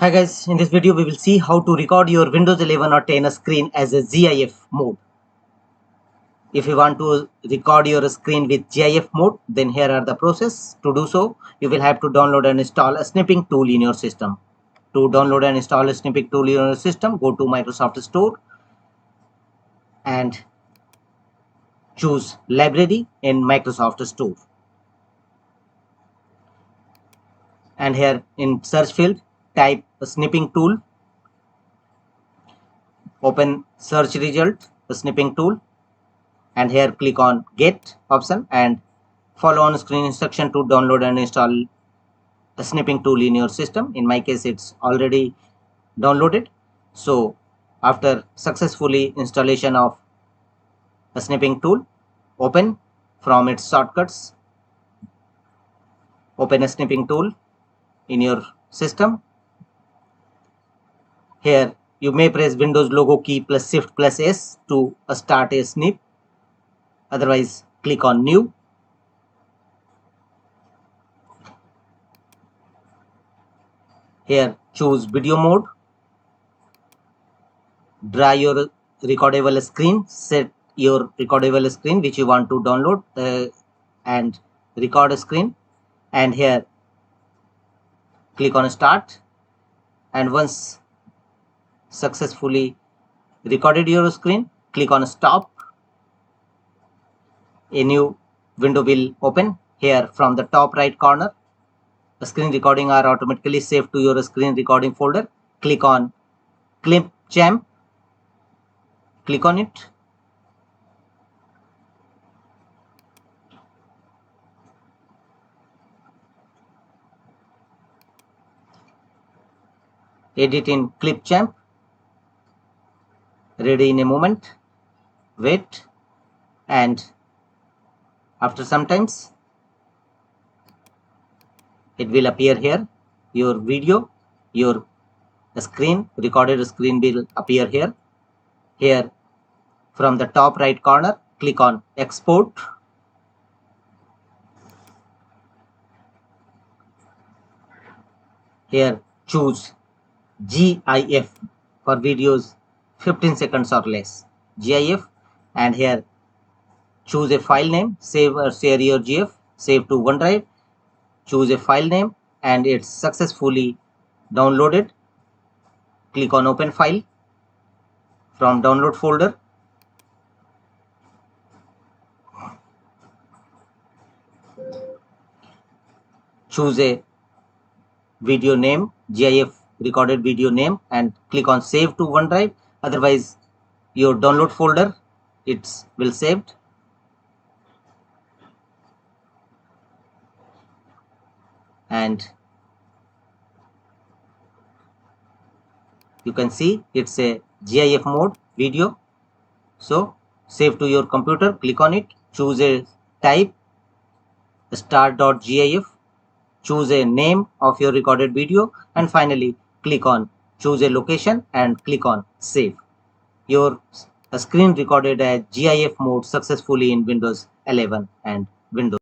Hi guys, in this video we will see how to record your Windows 11 or 10 screen as a GIF mode. If you want to record your screen with GIF mode, then here are the process. To do so, you will have to download and install a snipping tool in your system. To download and install a snipping tool in your system, go to Microsoft Store and choose Library in Microsoft Store. And here in search field, type a snipping tool. Open search result, the snipping tool. And here click on get option and follow on screen instruction to download and install a snipping tool in your system. In my case, it's already downloaded. So after successfully installation of a snipping tool, open from its shortcuts, open a snipping tool in your system. Here you may press Windows logo key plus Shift plus S to start a snip. Otherwise, click on new. Here choose video mode. Draw your recordable screen. Set your recordable screen which you want to download and record a screen. And here click on start. And once successfully recorded your screen, click on stop. A new window will open. Here from the top right corner, the screen recording are automatically saved to your screen recording folder. Click on clip champ. Click on it. Edit in clip champ. Ready in a moment. Wait, and after some times it will appear here. Your video, your screen, recorded screen will appear here. Here from the top right corner, click on export. Here choose GIF for videos 15 seconds or less. GIF, and here choose a file name, save or share your GIF, save to OneDrive. Choose a file name and it's successfully downloaded. Click on open file from download folder. Choose a video name, GIF recorded video name, and click on save to OneDrive. Otherwise your download folder it will saved. And you can see it's a GIF mode video. So save to your computer, click on it, choose a type, start.gif, choose a name of your recorded video, and finally click on choose a location and click on save. Your screen recorded as GIF mode successfully in Windows 11 and Windows